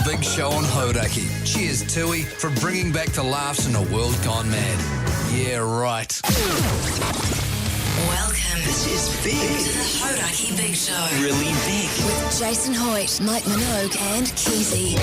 The Big Show on Hauraki. Cheers, Tui, for bringing back the laughs in a world gone mad. Yeah, right. Welcome. This is big. To the Hauraki Big Show. Really big. With Jason Hoyte, Mike Minogue and Keyzie.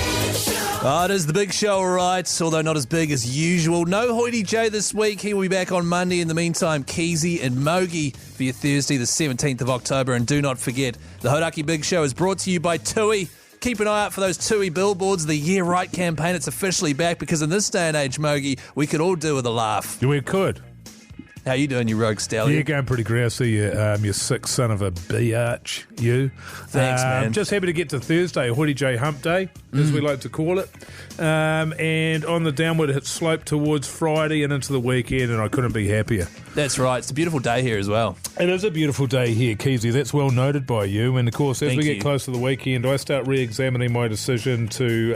It is the Big Show, right? Although not as big as usual. No Hoyte J this week. He will be back on Monday. In the meantime, Keyzie and Mogi for your Thursday, the 17th of October. And do not forget, the Hauraki Big Show is brought to you by Tui. Keep an eye out for those Tui billboards. The Year Right campaign, it's officially back because in this day and age, Mogi, we could all do with a laugh. We could. How you doing, you rogue stallion? You're going pretty grousey, you sick son of a biatch, you. Thanks, man. Just happy to get to Thursday, Hoyte J Hump Day, as we like to call it. And on the downward slope towards Friday and into the weekend, and I couldn't be happier. That's right. It's a beautiful day here as well. It is a beautiful day here, Keyzie. That's well noted by you. And, of course, as Thank we get you. close to the weekend, I start re-examining my decision to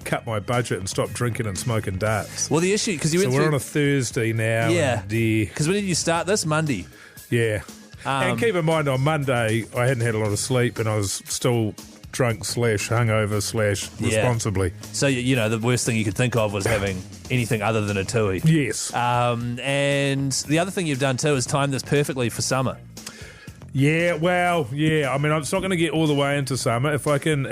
cut my budget and stop drinking and smoking darts. Well, the issue, because you So went we're through... on a Thursday now. Yeah. And, Because when did you start this? Monday. yeah. And keep in mind, on Monday, I hadn't had a lot of sleep and I was still drunk / hungover / responsibly. So, you know, the worst thing you could think of was having anything other than a tui. Yes. And the other thing you've done too is time this perfectly for summer. Yeah, well, yeah. I mean, it's not going to get all the way into summer. If I can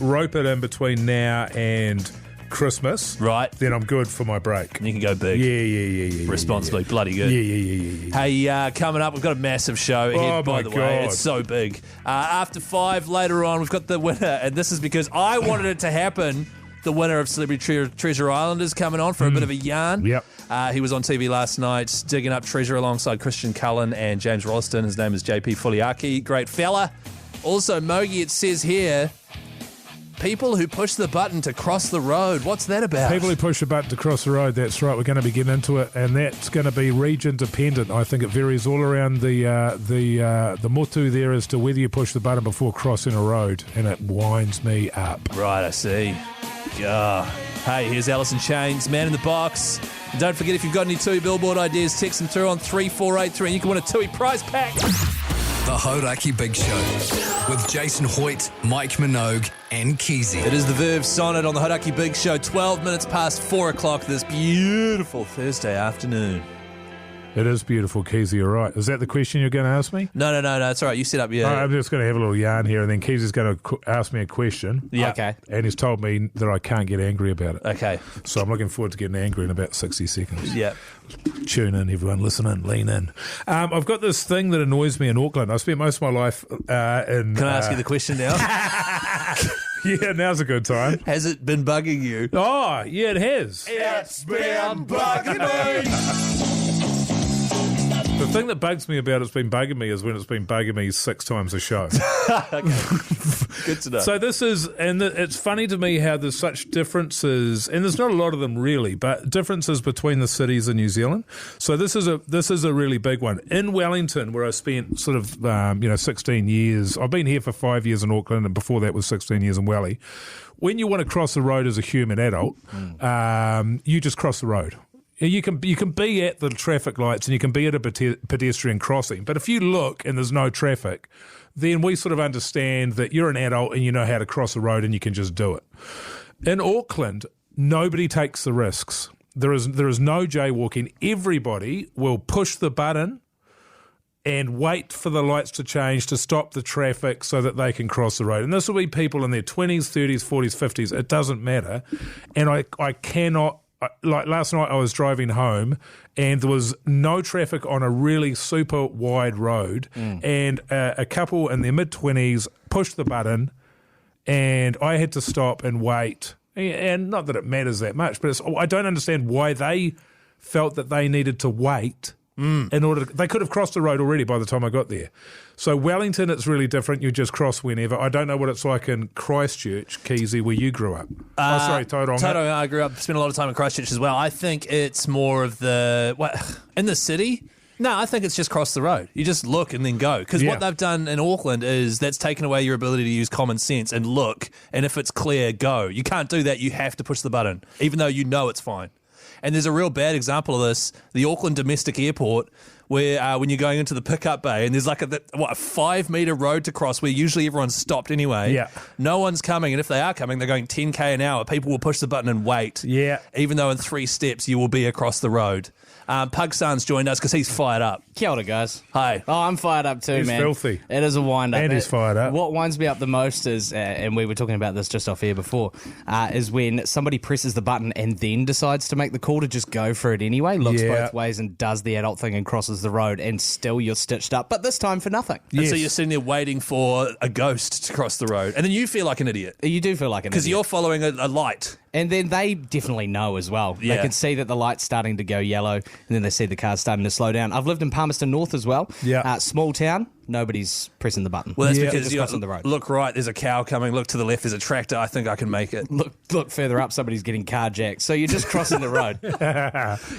rope it in between now and Christmas, Right. then I'm good for my break. And you can go big. Yeah. Responsibly. Bloody good. Yeah. Hey, coming up, we've got a massive show ahead, by my the way. God. It's so big. After 5 later on, we've got the winner, and this is because I wanted it to happen. The winner of Celebrity Treasure Island is coming on for a bit of a yarn. Yep. He was on TV last night digging up treasure alongside Christian Cullen and James Rollston. His name is JP Fuliaki. Great fella. Also, Mogi, it says here, people who push the button to cross the road. What's that about? People who push a button to cross the road, that's right. We're going to be getting into it, and that's going to be region dependent. I think it varies all around the motu there as to whether you push the button before crossing a road, and it winds me up. Right, I see. Hey, here's Alice in Chains, Man in the Box. And don't forget, if you've got any TUI billboard ideas, text them through on 3483 and you can win a TUI prize pack. The Hauraki Big Show with Jason Hoyte, Mike Minogue, and Keyzie. It is the Verve Sonnet on the Hauraki Big Show, 12 minutes past 4 o'clock this beautiful Thursday afternoon. It is beautiful, Keyzie, you're right. Is that the question you're going to ask me? No, it's all right. You set up your... I'm just going to have a little yarn here, and then Keezy's going to ask me a question. Yeah. Okay. And he's told me that I can't get angry about it. Okay. So I'm looking forward to getting angry in about 60 seconds. Yeah. Tune in, everyone. Listen in. Lean in. I've got this thing that annoys me in Auckland. I spent most of my life in... Can I ask you the question now? Yeah, now's a good time. Has it been bugging you? Oh, yeah, it has. It's been bugging me. The thing that bugs me about it's been bugging me is when it's been bugging me 6 times a show. Good to know. So this is, and it's funny to me how there's such differences, and there's not a lot of them really, but differences between the cities in New Zealand. So this is a really big one. In Wellington, where I spent sort of 16 years, I've been here for 5 years in Auckland, and before that was 16 years in Welly. When you want to cross the road as a human adult, you just cross the road. You can be at the traffic lights and you can be at a pedestrian crossing. But if you look and there's no traffic, then we sort of understand that you're an adult and you know how to cross the road and you can just do it. In Auckland, nobody takes the risks. There is no jaywalking. Everybody will push the button and wait for the lights to change to stop the traffic so that they can cross the road. And this will be people in their 20s, 30s, 40s, 50s. It doesn't matter. And I cannot... Like last night I was driving home and there was no traffic on a really super wide road and a couple in their mid-20s pushed the button and I had to stop and wait. And not that it matters that much, but I don't understand why they felt that they needed to wait in order they could have crossed the road already by the time I got there. So Wellington, it's really different. You just cross whenever. I don't know what it's like in Christchurch, Keyzie, where you grew up. Tauranga. Tauranga, I grew up, spent a lot of time in Christchurch as well. I think it's more of in the city. No, I think it's just cross the road. You just look and then go. Because what they've done in Auckland is that's taken away your ability to use common sense and look. And if it's clear, go. You can't do that. You have to push the button, even though you know it's fine. And there's a real bad example of this. The Auckland Domestic Airport, where when you're going into the pickup bay and there's like a 5-metre road to cross where usually everyone's stopped anyway. Yeah. No one's coming, and if they are coming, they're going 10k an hour. People will push the button and wait. Yeah. Even though in 3 steps you will be across the road. Pugsan's joined us because he's fired up. Kia ora, guys. Hi. Oh, I'm fired up too, He's man. filthy. It is a wind-up. And he's fired up. What winds me up the most is, and we were talking about this just off air before, is when somebody presses the button and then decides to make the call to just go for it anyway, looks both ways and does the adult thing and crosses the road, and still you're stitched up, but this time for nothing. And so you're sitting there waiting for a ghost to cross the road, and then you feel like an idiot. You do feel like an idiot. Because you're following a light. And then they definitely know as well. Yeah. They can see that the light's starting to go yellow, and then they see the cars starting to slow down. I've lived in Palmerston North as well. Yeah. Small town, nobody's pressing the button. Well, that's They're because just you crossing the road. look right, there's a cow coming. Look to the left, there's a tractor. I think I can make it. Look further up, somebody's getting carjacked. So you're just crossing the road.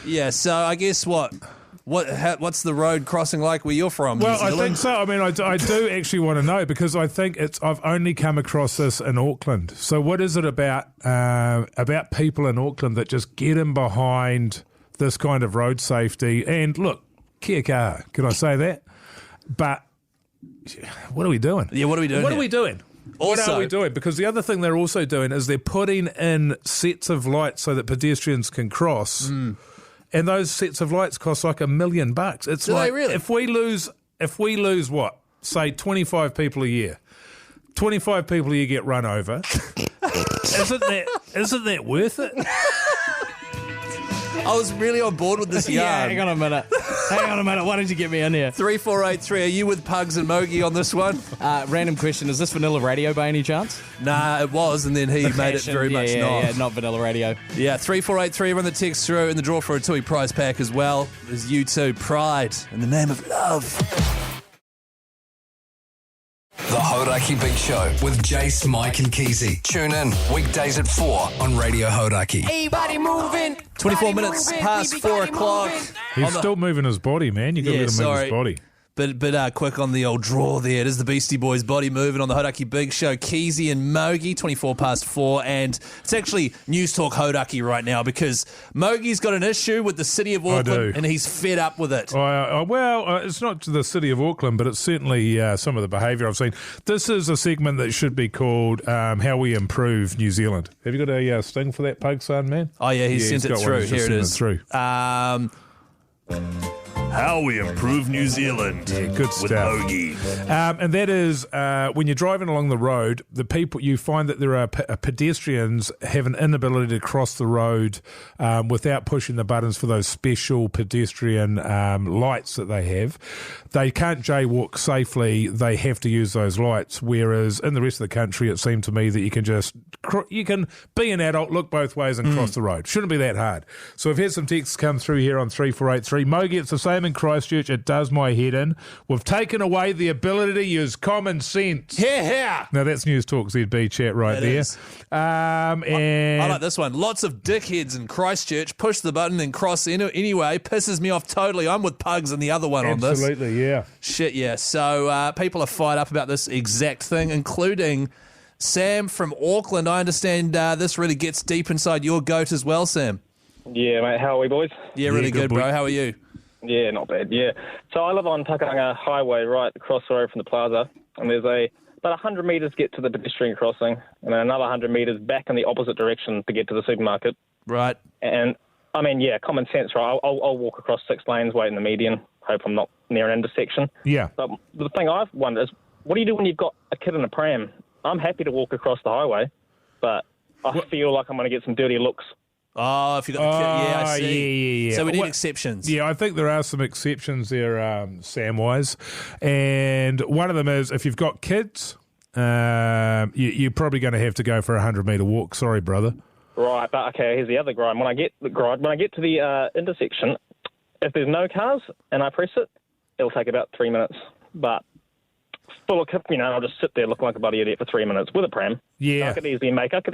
Yeah, so I guess what's the road crossing like where you're from? Well, New I Zealand? think so. I mean, I do actually want to know because I think I've only come across this in Auckland. So what is it about people in Auckland that just get in behind this kind of road safety? And look, kia kaha, can I say that? But what are we doing? Yeah, what are we doing? What here? are we doing? What Also- are we doing? Because the other thing they're also doing is they're putting in sets of lights so that pedestrians can cross. And those sets of lights cost like $1 million. It's Do like they really? if we lose what? Say 25 people a year. 25 people a year get run over. Isn't that worth it? I was really on board with this Yeah, yarn. hang on a minute. Why did you get me in here? 3483, are you with Pugs and Mogi on this one? Random question. Is this Vanilla Radio by any chance? Nah, it was, and then he made it very much not. Yeah, not Vanilla Radio. Yeah, 3483, run the text through in the draw for a Tui prize pack as well. There's U2, Pride, in the name of love. The Hauraki Big Show with Jace, Mike and Keyzie. Tune in weekdays at 4 on Radio Hauraki. Everybody moving. 24 minutes past 4 o'clock. He's still moving his body, man. You got to let him move his body. But quick on the old draw there. It is the Beastie Boys body moving on the Hauraki Big Show. Keyzie and Mogi, 24 past 4. And it's actually Newstalk Hauraki right now because Mogi's got an issue with the city of Auckland and he's fed up with it. It's not the city of Auckland, but it's certainly some of the behaviour I've seen. This is a segment that should be called How We Improve New Zealand. Have you got a sting for that, Pug Son, man? Oh, yeah, he's sent it through. Here it is. How we improve New Zealand. Yeah, good stuff. With Mogi. And that is when you're driving along the road, you find that there are pedestrians have an inability to cross the road without pushing the buttons for those special pedestrian lights that they have. They can't jaywalk safely. They have to use those lights. Whereas in the rest of the country, it seemed to me that you can be an adult, look both ways, and cross the road. Shouldn't be that hard. So we've had some texts come through here on 3483. Mogi, it's the same in Christchurch. It does my head in. We've taken away the ability to use common sense. Yeah. Now that's Newstalk ZB chat right there. And I like this one. Lots of dickheads in Christchurch push the button and cross anyway. Pisses me off totally. I'm with Pugs and the other one on this. Absolutely, yeah. Shit, yeah. So people are fired up about this exact thing, including Sam from Auckland. I understand this really gets deep inside your goat as well, Sam. Yeah, mate. How are we, boys? Yeah, really good, boy. bro. How are you? Yeah, not bad. Yeah. So I live on Takanga Highway, right across the road from the plaza, and there's about 100 metres to get to the pedestrian crossing, and then another 100 metres back in the opposite direction to get to the supermarket. Right. And I mean, yeah, common sense, right? I'll walk across 6 lanes, wait in the median, hope I'm not near an intersection. Yeah. But the thing I've wondered is, what do you do when you've got a kid in a pram? I'm happy to walk across the highway, but I feel like I'm going to get some dirty looks. Oh, if you got the kid. Yeah, I see. Yeah. So we need exceptions. Yeah, I think there are some exceptions there, Samwise. And one of them is if you've got kids, you're probably going to have to go for a 100-metre walk. Sorry, brother. Right, but okay, here's the other grind. When I get to the intersection, if there's no cars and I press it, it'll take about 3 minutes. But full of, I'll just sit there looking like a bloody idiot for 3 minutes with a pram. Yeah, I could easily make it to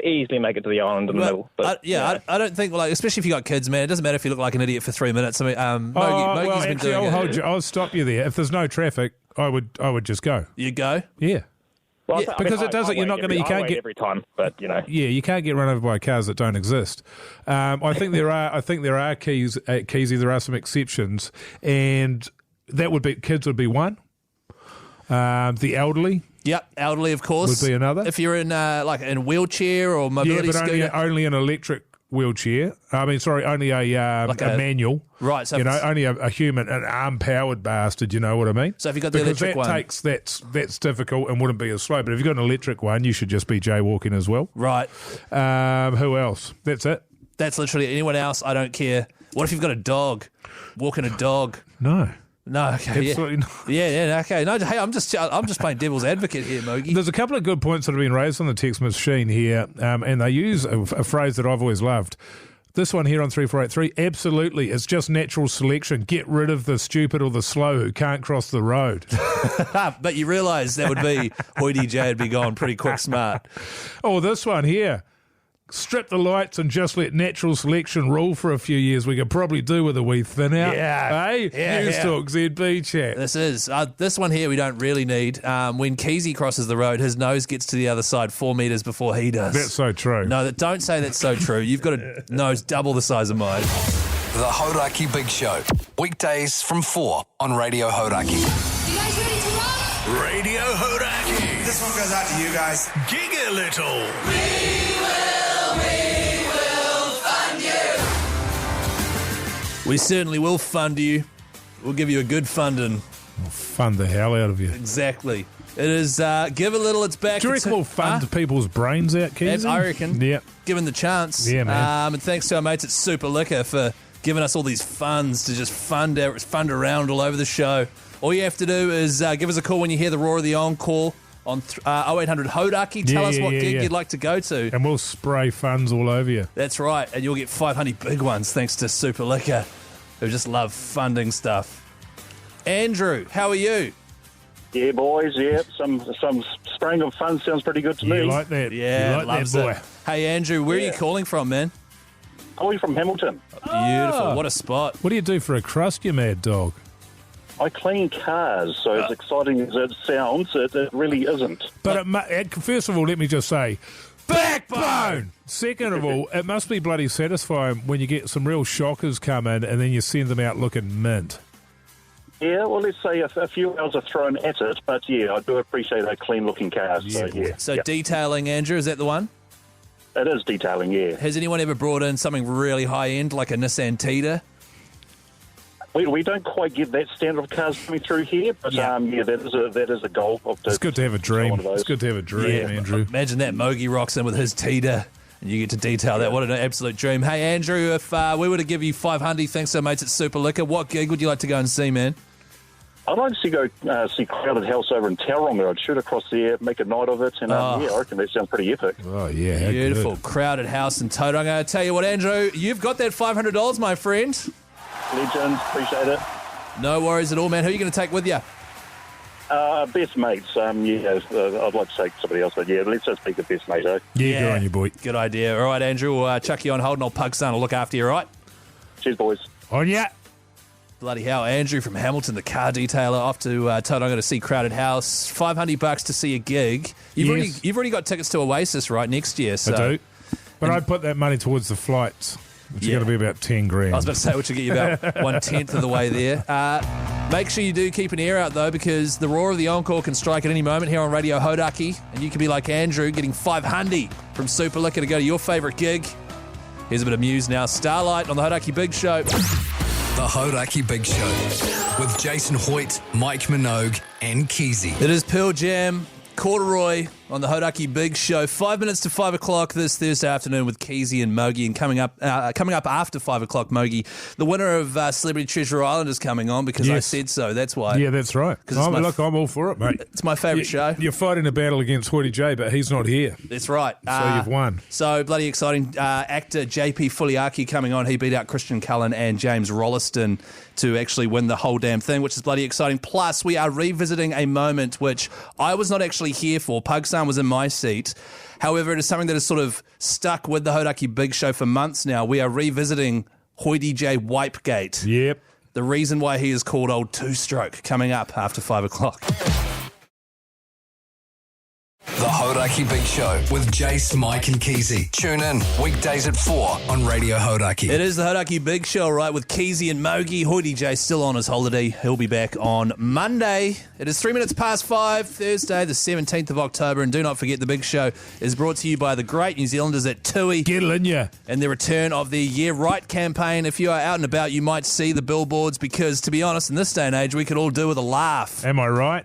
the island in the middle. But, I don't think, especially if you got kids, man, it doesn't matter if you look like an idiot for 3 minutes. I mean, Mogi's been doing it. I'll stop you there. If there's no traffic, I would just go. You go? Yeah. Well, Yeah, because it doesn't. You're not going to. You can't get every time, but Yeah, you can't get run over by cars that don't exist. I think there are. Keyzie. There are some exceptions, and kids would be one. The elderly. Yep, elderly, of course. Would be another. If you're in in a wheelchair or mobility scooter. Only an electric wheelchair. Only a manual. Right. So only a human, an arm-powered bastard, you know what I mean? So if you've got the electric one. That's difficult and wouldn't be as slow. But if you've got an electric one, you should just be jaywalking as well. Right. Who else? That's it. That's literally anyone else, I don't care. What if you've got a dog? Walking a dog. No. No, okay. Absolutely not. Yeah, okay. No, hey, I'm just playing devil's advocate here, Mogi. There's a couple of good points that have been raised on the text machine here, and they use a phrase that I've always loved. This one here on 3483, absolutely, it's just natural selection. Get rid of the stupid or the slow who can't cross the road. But you realise that would be Hoyte J would be gone pretty quick smart. Oh, this one here. Strip the lights and just let natural selection rule for a few years. We could probably do with a wee thin out. Yeah. Hey? Newstalk, ZB chat. This one here we don't really need. When Keyzie crosses the road, his nose gets to the other side 4 metres before he does. That's so true. No, don't say that's so true. You've got a nose double the size of mine. The Hauraki Big Show. Weekdays from 4 on Radio Hauraki. You guys ready to rock? Radio Hauraki. This one goes out to you guys. Gig a little. We certainly will fund you. We'll give you a good funding. We'll fund the hell out of you. Exactly. It is give a little, it's back. Do you reckon we'll fund people's brains out, Keyzie? I reckon. Yeah. Given the chance. Yeah, man. And thanks to our mates at Super Liquor for giving us all these funds to just fund around all over the show. All you have to do is give us a call when you hear the roar of the encore on 0800 Hauraki. Tell us what gig you'd like to go to. And we'll spray funds all over you. That's right. And you'll get 500 big ones thanks to Super Liquor, who just love funding stuff. Andrew, how are you? Yeah, boys, yeah. Some spraying of funds sounds pretty good to me. You like that? Yeah, you like loves that, boy. it. Hey, Andrew, where are you calling from, man? Calling from Hamilton. Beautiful. What a spot. What do you do for a crust, you mad dog? I clean cars, so as exciting as it sounds, it really isn't. But first of all, let me just say, backbone! Second of all, it must be bloody satisfying when you get some real shockers come in and then you send them out looking mint. Yeah, well, let's say a few hours are thrown at it, but yeah, I do appreciate a clean-looking car. So detailing, Andrew, is that the one? It is detailing, yeah. Has anyone ever brought in something really high-end, like a Nissan Tita? We don't quite get that standard of cars coming through here, but that is a goal. It's good to have a dream. It's good to have a dream, Andrew. Imagine that Mogi rocks in with his Tita and you get to detail that. What an absolute dream. Hey, Andrew, if we were to give you 500, thanks to our mates at Super Liquor, what gig would you like to go and see, man? I'd like to go see Crowded House over in Tauranga. I'd shoot across there, make a night of it, and I reckon that sounds pretty epic. Oh, yeah. Beautiful. Good. Crowded House in Tauranga. I tell you what, Andrew, you've got that $500, my friend. Legends, appreciate it. No worries at all, man. Who are you going to take with you? Best mates. I'd like to take somebody else, but yeah, let's just be the best mate, eh? Yeah, good on you, boy. Good idea. All right, Andrew, we'll chuck you on hold and old Pug Son will look after you, all right? Cheers, boys. On ya. Bloody hell, Andrew from Hamilton, the car detailer, off to Tauranga to see Crowded House. $500 to see a gig. You've already got tickets to Oasis, right, next year. So. I do. But I'd put that money towards the flights, which is going to be about 10 grand. I was about to say, which will get you about 1/10 of the way there. Make sure you do keep an ear out, though, because the roar of the encore can strike at any moment here on Radio Hauraki, and you can be like Andrew, getting 500 from Super Liquor to go to your favourite gig. Here's a bit of Muse now. Starlight on the Hauraki Big Show. The Hauraki Big Show with Jason Hoyte, Mike Minogue and Keyzie. It is Pearl Jam, Corduroy on the Hauraki Big Show. 5 minutes to 5 o'clock this Thursday afternoon with Keyzie and Mogi. And coming up after 5 o'clock, Mogi, the winner of Celebrity Treasure Island is coming on because I said so. That's why. Yeah, that's right. I'm all for it, mate. It's my favourite show. You're fighting a battle against Hoyte J, but he's not here. That's right. So you've won. So bloody exciting. Actor JP Fuliaki coming on. He beat out Christian Cullen and James Rolliston to actually win the whole damn thing, which is bloody exciting. Plus, we are revisiting a moment which I was not actually here for. Pugsan was in my seat. However, it is something that has sort of stuck with the Hauraki Big Show for months now. We are revisiting Hoyte J Wipegate. Yep. The reason why he is called Old Two-Stroke, coming up after 5 o'clock. The Hauraki Big Show with Jace, Mike and Keyzie. Tune in weekdays at 4 on Radio Hauraki. It is the Hauraki Big Show, right, with Keyzie and Mogi. Hoyte J still on his holiday. He'll be back on Monday. It is 3 minutes past 5, Thursday, the 17th of October. And do not forget, the Big Show is brought to you by the great New Zealanders at TUI. Get in ya. And the return of the Yeah Right campaign. If you are out and about, you might see the billboards because, to be honest, in this day and age, we could all do with a laugh. Am I right?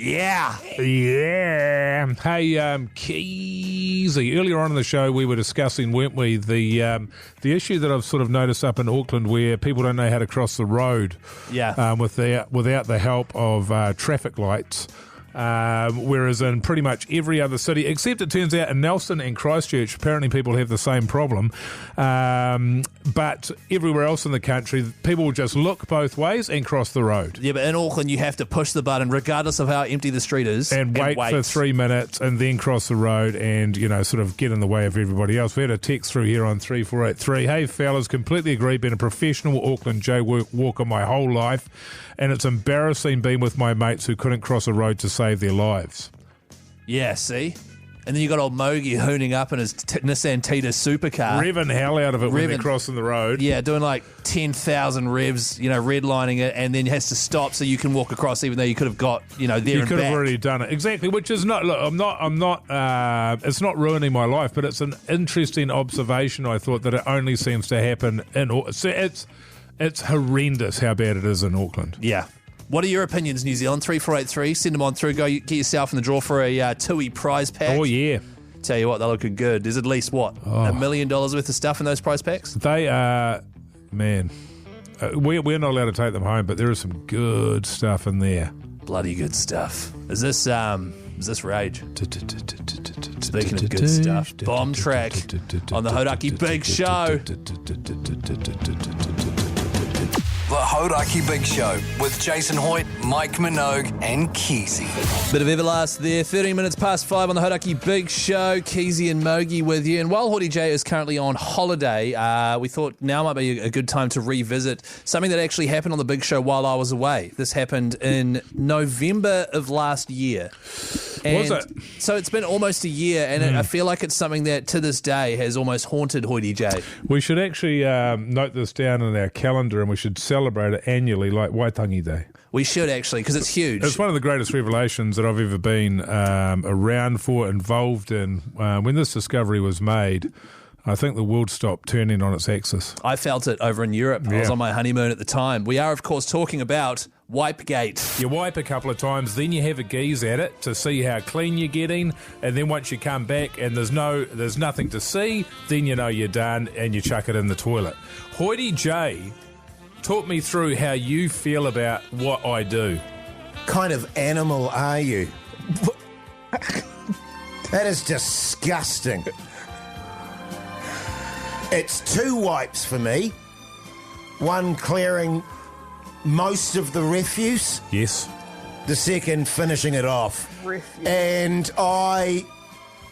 Yeah. Yeah. Hey, Keyzie, earlier on in the show we were discussing, weren't we, the issue that I've sort of noticed up in Auckland where people don't know how to cross the road without the help of traffic lights. Whereas in pretty much every other city, except it turns out in Nelson and Christchurch, apparently people have the same problem. But everywhere else in the country, people will just look both ways and cross the road. Yeah, but in Auckland, you have to push the button regardless of how empty the street is. And wait for 3 minutes and then cross the road and, sort of get in the way of everybody else. We had a text through here on 3483. Hey, fellas, completely agree. Been a professional Auckland jaywalker my whole life. And it's embarrassing being with my mates who couldn't cross a road to save their lives. Yeah, see? And then you got old Mogi hooning up in his Nissan Tita supercar. Revving hell out of it when they're crossing the road. Yeah, doing like 10,000 revs, redlining it, and then has to stop so you can walk across even though you could have got, there and back. You could have already done it. Exactly, which is not, look, it's not ruining my life, but it's an interesting observation, I thought, that it only seems to happen It's horrendous how bad it is in Auckland. Yeah. What are your opinions, New Zealand? 3483. Send them on through. Go get yourself in the draw for a TUI prize pack. Oh, yeah. Tell you what, they're looking good. There's at least, $1 million worth of stuff in those prize packs? They are, man, we're not allowed to take them home, but there is some good stuff in there. Bloody good stuff. Is this rage? Speaking of good stuff, bomb track on the Hauraki Big Show. The Hauraki Big Show with Jason Hoyte, Mike Minogue and Keyzie. Bit of Everlast there. 13 minutes past 5 on the Hauraki Big Show. Keyzie and Mogi with you. And while Hoyte J is currently on holiday, we thought now might be a good time to revisit something that actually happened on the Big Show while I was away. This happened in November of last year. And was it? So it's been almost a year, and I feel like it's something that to this day has almost haunted Hoyte J. We should actually note this down in our calendar, and we should celebrate it annually like Waitangi Day. We should actually, because it's huge. It's one of the greatest revelations that I've ever been around for, involved in. When this discovery was made, I think the world stopped turning on its axis. I felt it over in Europe. Yeah. I was on my honeymoon at the time. We are, of course, talking about Wipegate. You wipe a couple of times, then you have a geeze at it to see how clean you're getting, and then once you come back and there's nothing to see, then you know you're done and you chuck it in the toilet. Hoyte J, talk me through how you feel about what I do. Kind of animal are you? That is disgusting. It's 2 wipes for me. One clearing most of the refuse. Yes. The second finishing it off. Refuse. And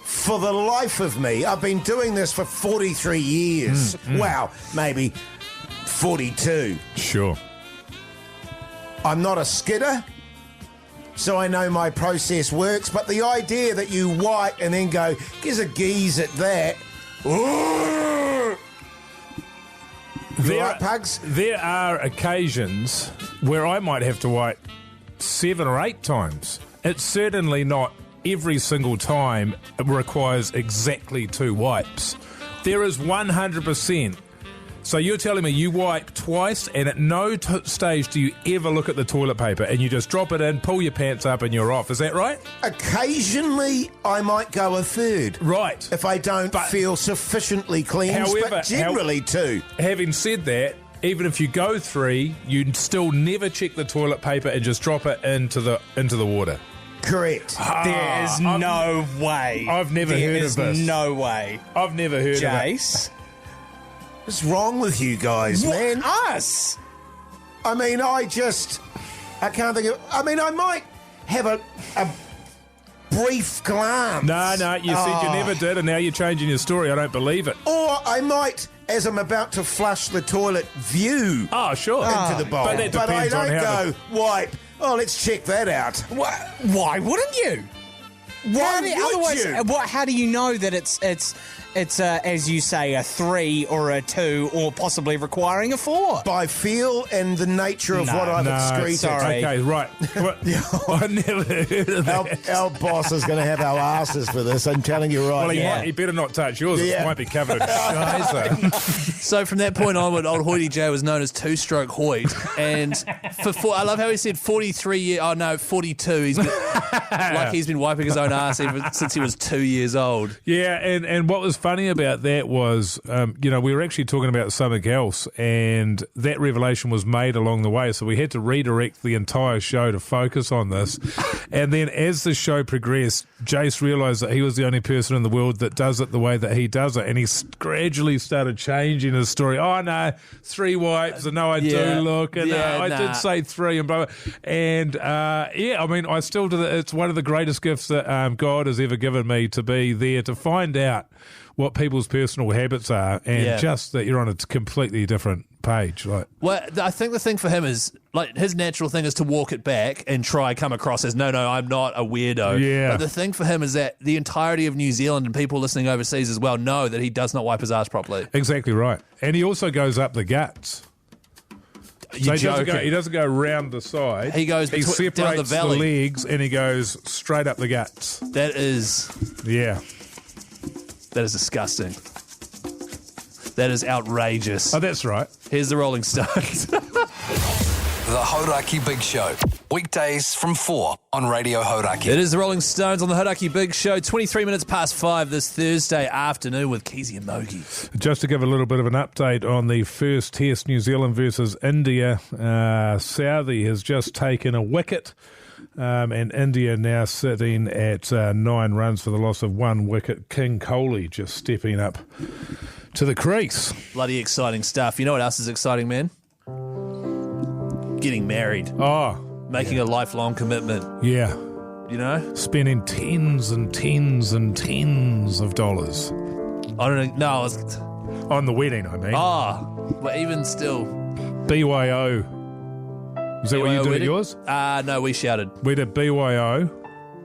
for the life of me, I've been doing this for 43 years. Wow, maybe 42. Sure. I'm not a skidder, so I know my process works, but the idea that you wipe and then go, gives a geeze at that. There are occasions where I might have to wipe 7 or 8 times. It's certainly not every single time it requires exactly 2 wipes. There is 100%. So you're telling me you wipe twice and at no stage do you ever look at the toilet paper and you just drop it in, pull your pants up and you're off. Is that right? Occasionally I might go a third. Right. If I don't feel sufficiently cleansed, but generally 2. Having said that, even if you go 3, you still never check the toilet paper and just drop it into the water. Correct. There is no way. I've never heard of this. There is no way. I've never heard of it. Jace? What's wrong with you guys, man? Us? I mean, I can't think of... I mean, I might have a brief glance. No, you said you never did, and now you're changing your story. I don't believe it. Or I might, as I'm about to flush the toilet, view sure. into the bowl. But that depends I don't on how go, wipe. Oh, let's check that out. Why wouldn't you? Why would you? How do you know that it's as you say, a 3 or a 2 or possibly requiring a 4? By feel and the nature of what I've excreted. Sorry. Okay, right. I never heard of that. Our boss is going to have our asses for this, I'm telling you right Well, now. he better not touch yours. Yeah. It might be covered in shite. So from that point onward, old Hoyte J was known as Two-Stroke Hoyte. And I love how he said 43 years. Oh, no, 42. He's been wiping his own ass since he was 2 years old. Yeah, and what was funny about that was, we were actually talking about something else, and that revelation was made along the way, so we had to redirect the entire show to focus on this. And then as the show progressed, Jace realised that he was the only person in the world that does it the way that he does it, and he gradually started changing his story. Oh, no, 3 wipes, and no, I do look, and I did say 3, and blah, blah. And, I still do that. It's one of the greatest gifts that God has ever given me, to be there to find out what people's personal habits are, and just that you're on a completely different page. Well, I think the thing for him is, his natural thing is to walk it back and try come across as, no, I'm not a weirdo. Yeah. But the thing for him is that the entirety of New Zealand and people listening overseas as well know that he does not wipe his ass properly. Exactly right. And he also goes up the guts. So he doesn't go around the side. He goes he separates down the valley. legs, and he goes straight up the guts. That is disgusting. That is outrageous. Oh, that's right. Here's the Rolling Stones. The Hauraki Big Show. Weekdays from 4 on Radio Hauraki. It is the Rolling Stones on the Hauraki Big Show. 23 minutes past 5 this Thursday afternoon with Keyzie and Mogi. Just to give a little bit of an update on the first test, New Zealand versus India. Southey has just taken a wicket. And India now sitting at 9 runs for the loss of 1 wicket. King Kohli just stepping up to the crease. Bloody exciting stuff. You know what else is exciting, man? Getting married. Oh. Making a lifelong commitment. Yeah. You know? Spending tens and tens and tens of dollars. I don't know. No, on the wedding, I mean. Oh, but even still. BYO. Is that what you did at yours? No, we shouted. We did BYO,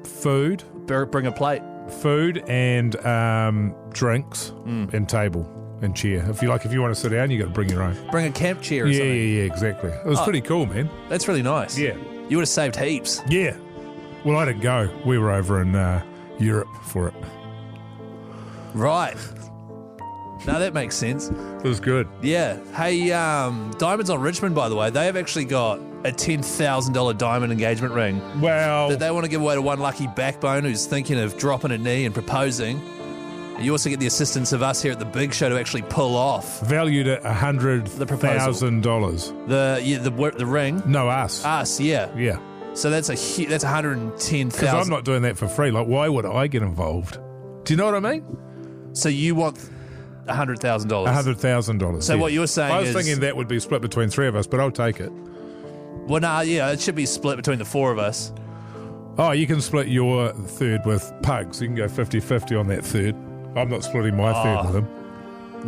food. Bring a plate. Food and drinks and table and chair. If you want to sit down, you got to bring your own. Bring a camp chair or something. Yeah, exactly. It was pretty cool, man. That's really nice. Yeah. You would have saved heaps. Yeah. Well, I didn't go. We were over in Europe for it. Right. No, that makes sense. It was good. Yeah. Hey, Diamonds on Richmond, by the way, they have actually got a $10,000 diamond engagement ring. Wow. That they want to give away to one lucky backbone who's thinking of dropping a knee and proposing. You also get the assistance of us here at the Big Show to actually pull off. Valued at $100,000. The ring. No, us. Us, yeah. Yeah. So that's $110,000. Because I'm not doing that for free. Why would I get involved? Do you know what I mean? So you want $100,000. $100,000. So what you're saying is... I was thinking that would be split between 3 of us, but I'll take it. Well, it should be split between the 4 of us. Oh, you can split your third with Pugs. You can go 50-50 on that third. I'm not splitting my third with him.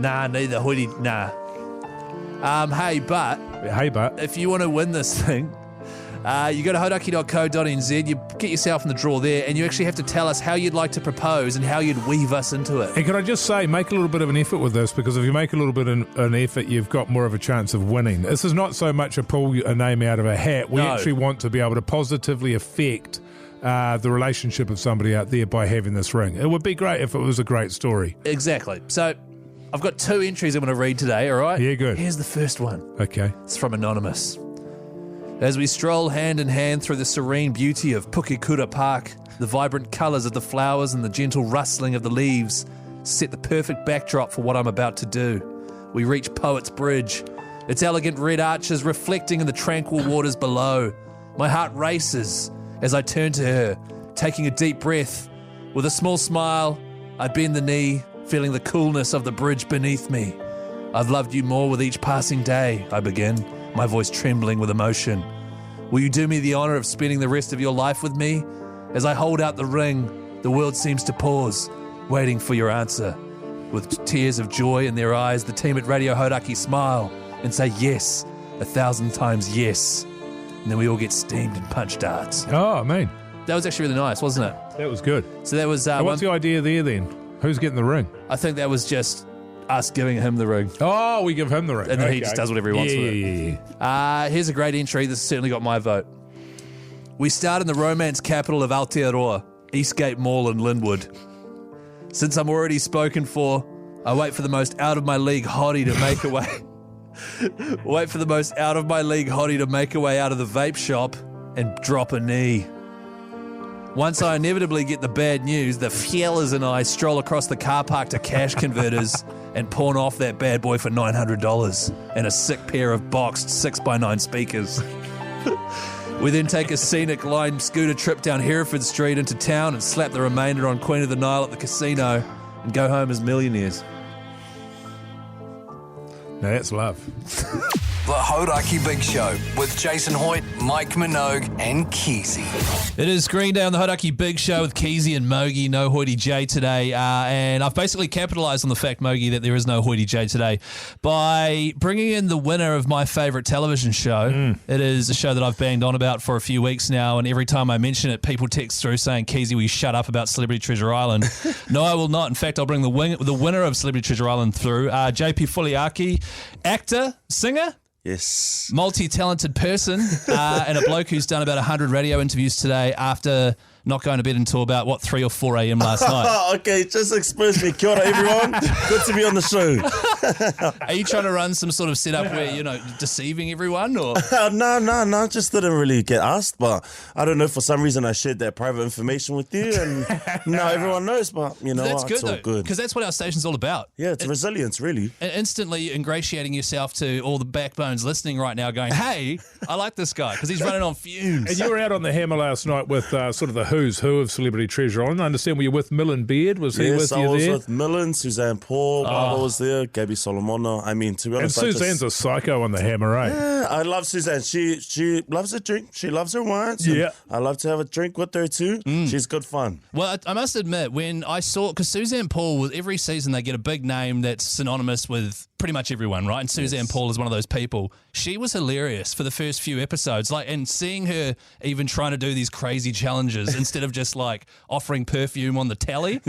Nah, neither. Hoyte, nah. Hey, but if you want to win this thing, you go to hauraki.co.nz, you get yourself in the draw there, and you actually have to tell us how you'd like to propose and how you'd weave us into it. And can I just say, make a little bit of an effort with this, because if you make a little bit of an effort, you've got more of a chance of winning. This is not so much a pull a name out of a hat. We actually want to be able to positively affect the relationship of somebody out there by having this ring. It would be great if it was a great story. Exactly. So I've got 2 entries I'm going to read today, all right? Yeah, good. Here's the first one. Okay. It's from Anonymous. As we stroll hand in hand through the serene beauty of Pukekura Park, the vibrant colours of the flowers and the gentle rustling of the leaves set the perfect backdrop for what I'm about to do. We reach Poet's Bridge, its elegant red arches reflecting in the tranquil waters below. My heart races as I turn to her, taking a deep breath. With a small smile, I bend the knee, feeling the coolness of the bridge beneath me. I've loved you more with each passing day, I begin, my voice trembling with emotion. Will you do me the honour of spending the rest of your life with me? As I hold out the ring, the world seems to pause, waiting for your answer. With tears of joy in their eyes, the team at Radio Hauraki smile and say yes, 1,000 times yes. And then we all get steamed and punch darts. Oh, man. That was actually really nice, wasn't it? That was good. So that was. What's the idea there then? Who's getting the ring? I think that was just us giving him the ring. Oh, we give him the ring. And then he just does whatever he wants with it. Yeah. Here's a great entry. This certainly got my vote. We start in the romance capital of Aotearoa, Eastgate Mall in Linwood. Since I'm already spoken for, I wait for the most out-of-my-league hottie to make away. Wait for the most out-of-my-league hottie to make away out of the vape shop and drop a knee. Once I inevitably get the bad news, the fellas and I stroll across the car park to cash converters and pawn off that bad boy for $900 and a sick pair of boxed 6x9 speakers. We then take a scenic line scooter trip down Hereford Street into town and slap the remainder on Queen of the Nile at the casino and go home as millionaires. Now that's love. The Hauraki Big Show with Jason Hoyte, Mike Minogue, and Keyzie. It is Green Day on the Hauraki Big Show with Keyzie and Mogi. No Hoyte J today. And I've basically capitalised on the fact, Mogi, that there is no Hoyte J today by bringing in the winner of my favourite television show. It is a show that I've banged on about for a few weeks now, and every time I mention it, people text through saying, Keyzie, will you shut up about Celebrity Treasure Island? No, I will not. In fact, I'll bring the winner of Celebrity Treasure Island through. JP Fuliaki, actor, singer, yes, multi-talented person, and a bloke who's done about 100 radio interviews today after not going to bed until about, 3 or 4 a.m. last night. Okay, just expose me. Kia ora, everyone. Good to be on the show. Are you trying to run some sort of setup where, deceiving everyone? Or No, just didn't really get asked, but I don't know, for some reason I shared that private information with you, and now everyone knows, but that's good, it's all good. Because that's what our station's all about. Yeah, it's resilience, really. And instantly ingratiating yourself to all the backbones listening right now going, hey, I like this guy because he's running on fumes. And you were out on the hammer last night with sort of the who's who of Celebrity Treasure Island. I understand were you with Millen Beard? Was he with you there? Yes, I was with Millen, Suzanne Paul, Barbara was there, Gabby Solomona. I mean, to be honest, and Suzanne's a psycho on the hammer, eh? Yeah, I love Suzanne. She loves a drink. She loves her wines. Yeah. I love to have a drink with her too. She's good fun. Well, I must admit, when I saw, because Suzanne Paul, every season they get a big name that's synonymous with pretty much everyone, right? And Suzanne Paul is one of those people. She was hilarious for the first few episodes, and seeing her even trying to do these crazy challenges instead of just offering perfume on the telly.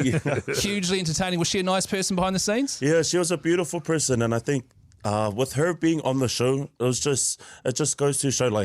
Hugely entertaining. Was she a nice person behind the scenes? Yeah, she was a beautiful person, and I think with her being on the show, it just goes to show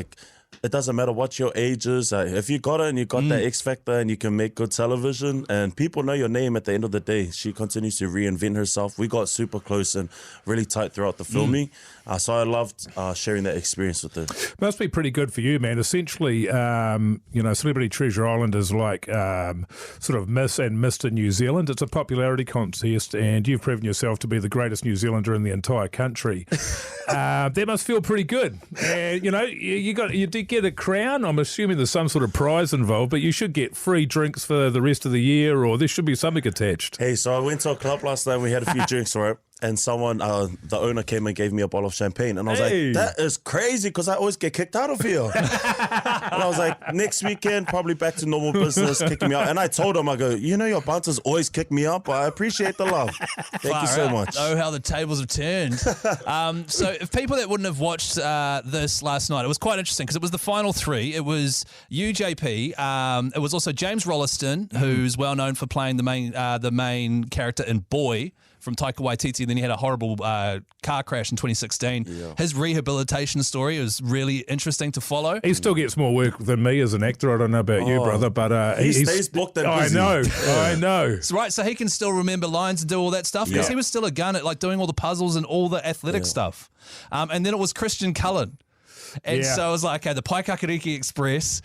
it doesn't matter what your age is. If you got it and you got that X factor and you can make good television and people know your name at the end of the day, she continues to reinvent herself. We got super close and really tight throughout the filming. So I loved sharing that experience with her. Must be pretty good for you, man. Essentially, Celebrity Treasure Island is like sort of Miss and Mr. New Zealand. It's a popularity contest, and you've proven yourself to be the greatest New Zealander in the entire country. That must feel pretty good. You did get a crown. I'm assuming there's some sort of prize involved, but you should get free drinks for the rest of the year, or there should be something attached. Hey, so I went to a club last night and we had a few drinks, right? And someone, the owner came and gave me a bottle of champagne. And I was like, that is crazy because I always get kicked out of here. And I was like, next weekend, probably back to normal business, kicking me out. And I told him, I go, your bouncers always kick me out, but I appreciate the love. Thank you so much. Oh, how the tables have turned. So if people that wouldn't have watched this last night, it was quite interesting because it was the final three. It was you, JP. It was also James Rolliston, who's well known for playing the main character in Boy from Taika Waititi, and then he had a horrible car crash in 2016. Yeah. His rehabilitation story was really interesting to follow. He still gets more work than me as an actor. I don't know about you, brother, but he stays booked and busy. I know. That's right, so he can still remember lines and do all that stuff because he was still a gun at doing all the puzzles and all the athletic stuff. And then it was Christian Cullen. And so I was like, okay, the Paikakariki Express,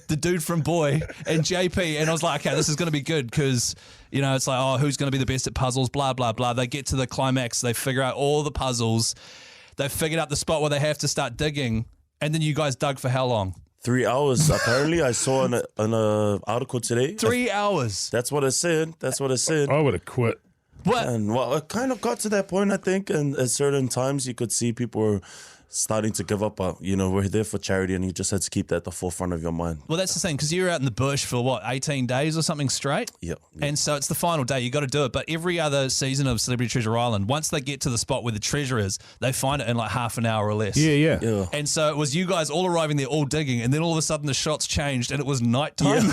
the dude from Boy, and JP. And I was like, okay, this is going to be good because, it's like, who's going to be the best at puzzles, blah, blah, blah. They get to the climax. They figure out all the puzzles. They've figured out the spot where they have to start digging. And then you guys dug for how long? 3 hours, apparently. I saw in an article today. 3 hours. That's what it said. I would have quit. What? And it kind of got to that point, I think. And at certain times, you could see people were starting to give up, but we're there for charity, and you just had to keep that at the forefront of your mind. Well, that's the thing, because you were out in the bush for 18 days or something straight? Yep. And so it's the final day, you got to do it. But every other season of Celebrity Treasure Island, once they get to the spot where the treasure is, they find it in like half an hour or less. Yeah. And so it was you guys all arriving there, all digging, and then all of a sudden the shots changed and it was nighttime.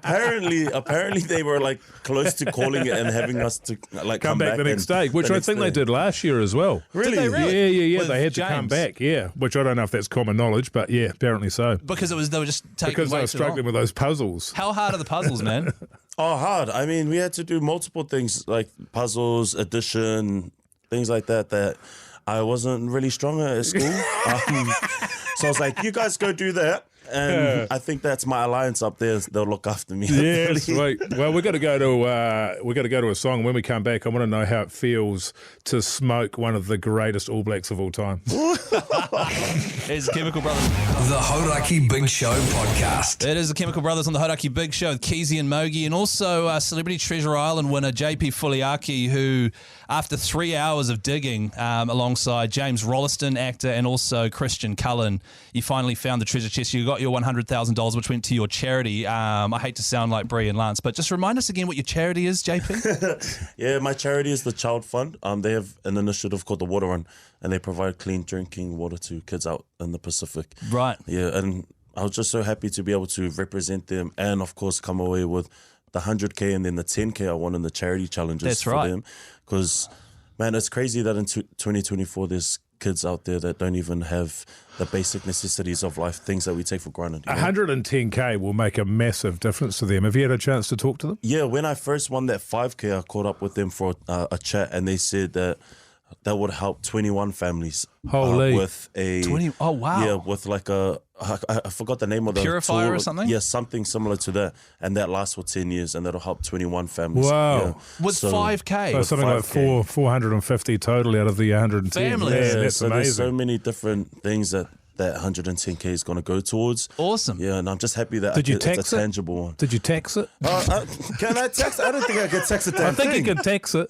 Apparently they were like close to calling it and having us to like come back the next day, which I think they did last year as well. Did they really? Yeah. With They had James? to come back, which I don't know if that's common knowledge, but yeah, apparently so. Because they were just taking Because they way were too struggling long. with those puzzles. How hard are the puzzles, man? Oh, hard. I mean, we had to do multiple things like puzzles, addition, things like that I wasn't really strong at school. So I was like, you guys go do that. And I think that's my alliance up there. They'll look after me. Yeah, sweet. Well, we've got to go to a song. When we come back, I want to know how it feels to smoke one of the greatest All Blacks of all time. It's the Chemical Brothers. The Hauraki Big Show podcast. It is the Chemical Brothers on the Hauraki Big Show with Keyzie and Mogi, and also Celebrity Treasure Island winner JP Fuliaki, who, after 3 hours of digging alongside James Rolliston, actor, and also Christian Cullen, you finally found the treasure chest. You got your $100,000, which went to your charity. I hate to sound like Brie and Lance, but just remind us again what your charity is, JP. Yeah, my charity is the Child Fund. They have an initiative called the Water Run, and they provide clean drinking water to kids out in the Pacific. Right. Yeah, and I was just so happy to be able to represent them and, of course, come away with the 100K and then the 10K I won in the charity challenges. That's for right. them. Because, man, it's crazy that in 2024 there's kids out there that don't even have the basic necessities of life, things that we take for granted. 110K will make a massive difference to them. Have you had a chance to talk to them? Yeah, when I first won that 5K, I caught up with them for a chat, and they said that would help 21 families. Holy. With a 20. Oh, wow. Yeah, with like I forgot the name of the Purifier tool. or something? Yeah, something similar to that, and that lasts for 10 years, and that'll help 21 families. Wow. Yeah. With 5K. So something like 450 total out of the 110. Families. Yeah, Yeah, that's so there's so amazing. many different things that 110K is going to go towards. Awesome. Yeah, and I'm just happy that Did you it's tax a it? tangible one. Did you tax it? Can I tax? I don't think I could tax a damn I think thing. you can tax it.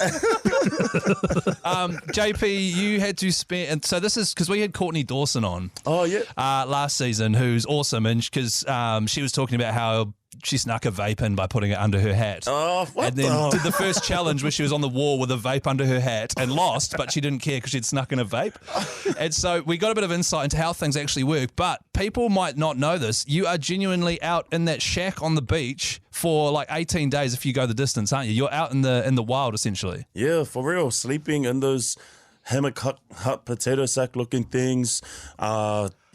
JP, you had to spend, and so this is because we had Courtney Dawson on Oh, yeah. last season, who's awesome, and because she was talking about how she snuck a vape in by putting it under her hat. Oh, what and then did the first challenge where she was on the wall with a vape under her hat and lost, but she didn't care because she'd snuck in a vape. And so we got a bit of insight into how things actually work, but people might not know this. You are genuinely out in that shack on the beach for like 18 days if you go the distance, aren't you? You're out in the wild, essentially. Yeah, for real. Sleeping in those hammock hut potato sack looking things.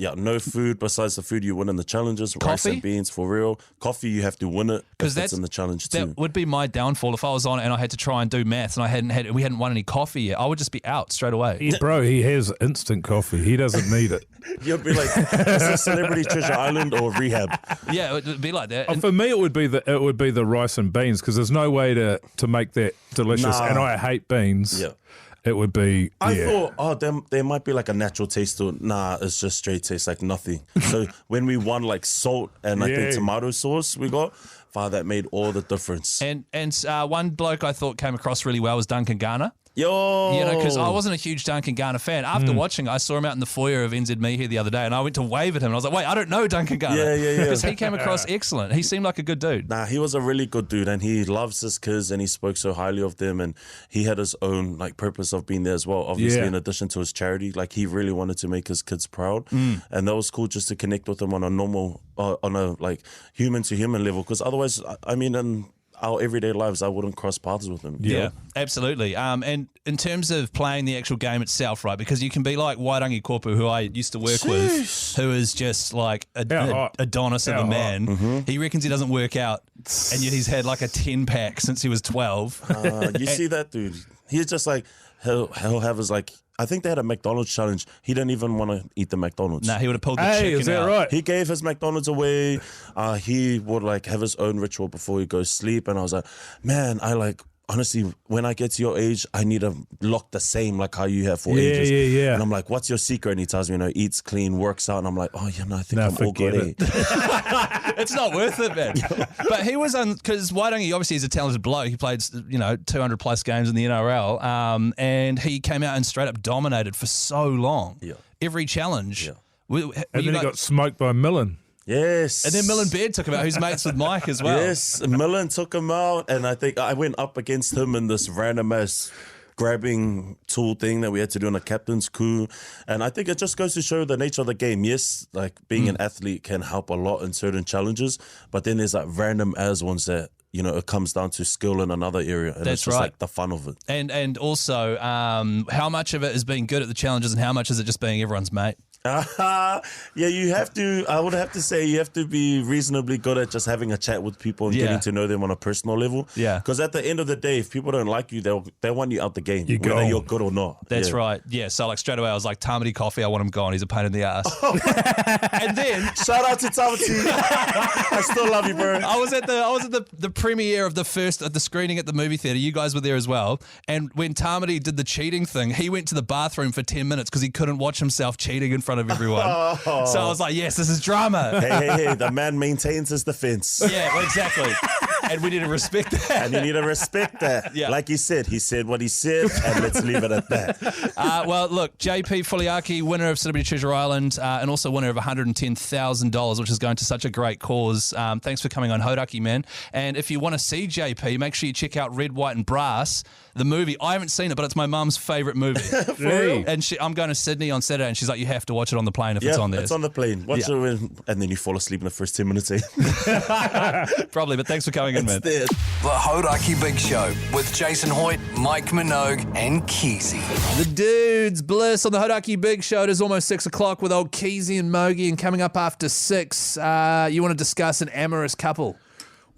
Yeah, no food besides the food you win in the challenges. Rice Coffee? and beans, for real. Coffee, you have to win it because that's in the challenge too. That would be my downfall if I was on it and I had to try and do maths and we hadn't won any coffee yet. I would just be out straight away. Yeah, bro, he has instant coffee. He doesn't need it. You'll be like, is this Celebrity Treasure Island or rehab? Yeah, it would be like that. And For me, it would be the rice and beans because there's no way to make that delicious. Nah. And I hate beans. Yeah. It would be. I yeah. thought, there might be like a natural taste to it. Nah, it's just straight taste, like nothing. So when we won like salt and I think Yeah. tomato sauce we got, that made all the difference. And one bloke I thought came across really well was Duncan Garner. Yo! You know, because I wasn't a huge Duncan Garner fan. After watching it, I saw him out in the foyer of NZ here the other day, and I went to wave at him, and I was like, wait, I don't know Duncan Garner. Yeah. Because he came across excellent. He seemed like a good dude. Nah, he was a really good dude, and he loves his kids, and he spoke so highly of them, and he had his own like purpose of being there as well. Obviously, Yeah. in addition to his charity, like he really wanted to make his kids proud, and that was cool just to connect with him on a normal, on a like human to human level. Because otherwise, I mean, in our everyday lives, I wouldn't cross paths with him. you Yeah, know? absolutely. And in terms of playing the actual game itself, right, because you can be like Wairangi Kopu, who I used to work with, who is just like How hot. Adonis of How a man. He reckons he doesn't work out, and yet he's had like a 10-pack since he was 12. You see that dude? He's just like he'll have his like. I think they had a McDonald's challenge. He didn't even want to eat the McDonald's. Nah, he would have pulled the Hey, chicken is that out. right? He gave his McDonald's away. He would like have his own ritual before he goes sleep. And I was like, man, I honestly, when I get to your age, I need to look the same like how you have for ages. Yeah. And I'm like, what's your secret? And he tells me, eats clean, works out. And I'm like, I think I'm all good. It. It's not worth it, man. But he was on, because Waitangi obviously is a talented bloke. He played, 200 plus games in the NRL, and he came out and straight up dominated for so long. Yeah. Every challenge. Yeah. And then he got smoked by Millen. Yes. And then Millen Baird took him out, who's mates with Mike as well. Yes, Millen took him out, and I think I went up against him in this random ass grabbing tool thing that we had to do in a captain's coup. And I think it just goes to show the nature of the game. Yes, like being an athlete can help a lot in certain challenges, but then there's like random ass ones that, it comes down to skill in another area. And That's it's just right. like the fun of it. And also, how much of it is being good at the challenges and how much is it just being everyone's mate? Yeah, I would have to say you have to be reasonably good at just having a chat with people and getting to know them on a personal level. Yeah. Because at the end of the day, if people don't like you, they'll want you out the game, You're whether gone. you're good or not. That's right. Yeah. So like straight away, I was like, Tamati Coffee, I want him gone. He's a pain in the ass. And then Shout out to Tamati. I still love you, bro. I was at the premiere of the screening at the movie theater. You guys were there as well. And when Tamati did the cheating thing, he went to the bathroom for 10 minutes because he couldn't watch himself cheating in front of everyone. So I was like, yes, this is drama. Hey, the man maintains his defense. Yeah, well, exactly. And we need to respect that. And you need to respect that. Yeah. Like he said what he said, and let's leave it at that. Well, look, JP Fuliaki, winner of Celebrity Treasure Island, and also winner of $110,000, which is going to such a great cause. Thanks for coming on Hauraki, man. And if you want to see JP, make sure you check out Red, White and Brass, the movie. I haven't seen it, but it's my mum's favourite movie. For real? And I'm going to Sydney on Saturday, and she's like, you have to watch it on the plane if it's on there. It's on the plane. Watch it and then you fall asleep in the first 10 minutes. Probably, but thanks for coming in, man. There. The Hauraki Big Show with Jason Hoyte, Mike Minogue, and Keyzie. The dudes bliss on the Hauraki Big Show. It is almost 6 o'clock with old Keyzie and Mogi, and coming up after 6, you want to discuss an amorous couple.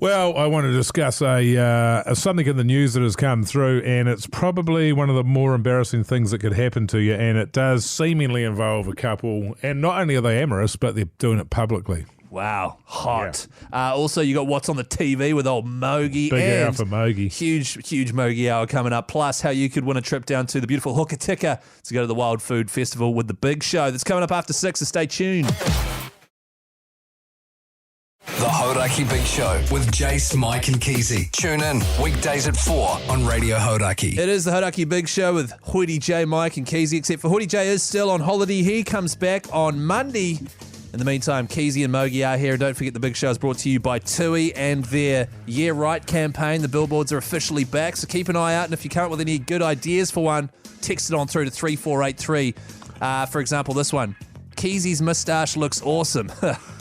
Well, I want to discuss something in the news that has come through, and it's probably one of the more embarrassing things that could happen to you, and it does seemingly involve a couple, and not only are they amorous, but they're doing it publicly. Wow, hot. Yeah. Also, you got what's on the TV with old Mogi. Big hour for Mogi. Huge Mogi hour coming up. Plus, how you could win a trip down to the beautiful Hokitika to go to the Wild Food Festival with the Big Show. That's coming up after 6, so stay tuned. The Hauraki Big Show with Jace, Mike and Keyzie. Tune in weekdays at 4 on Radio Hauraki. It is the Hauraki Big Show with Hoyte J, Mike and Keyzie, except for Hoyte J is still on holiday. He comes back on Monday. In the meantime, Keyzie and Mogi are here. And don't forget the Big Show is brought to you by TUI and their Yeah Right campaign. The billboards are officially back, so keep an eye out. And if you come up with any good ideas for one, text it on through to 3483. For example, this one. Keyzie's moustache looks awesome.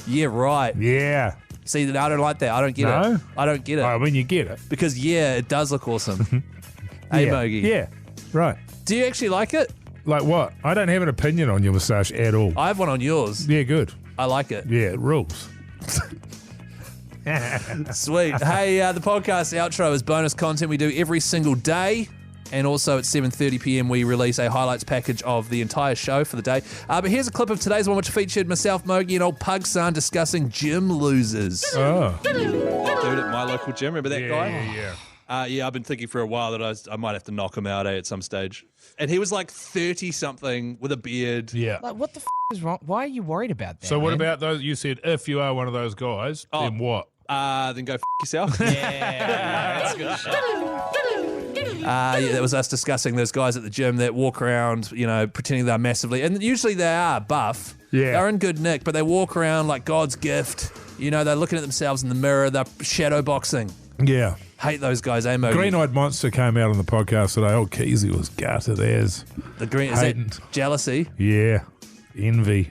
Yeah, right. Yeah. See, I don't like that. I don't get it. I don't get it. I mean, you get it. Because, yeah, it does look awesome. Hey, Mogi. Yeah, right. Do you actually like it? Like what? I don't have an opinion on your moustache at all. I have one on yours. Yeah, good. I like it. Yeah, it rules. Sweet. Hey, the podcast outro is bonus content we do every single day. And also at 7:30 p.m. we release a highlights package of the entire show for the day. But here's a clip of today's one, which featured myself, Mogi, and old Pug Son discussing gym losers. Oh. Dude at my local gym, remember that guy? Yeah. Yeah, I've been thinking for a while that I might have to knock him out at some stage. And he was like 30-something with a beard. Yeah. Like, what the is wrong? Why are you worried about that? So what man? about those? You said if you are one of those guys, then what? Then go yourself. Yeah, that's good shit. Yeah, that was us discussing those guys at the gym that walk around, pretending they're massively, and usually they are buff. Yeah. They're in good nick, but they walk around like God's gift. They're looking at themselves in the mirror. They're shadow boxing. Yeah. Hate those guys, eh, Mogi? Green-eyed monster came out on the podcast today. Old Keyzie was gutted as. The green, is that jealousy? Yeah. Envy.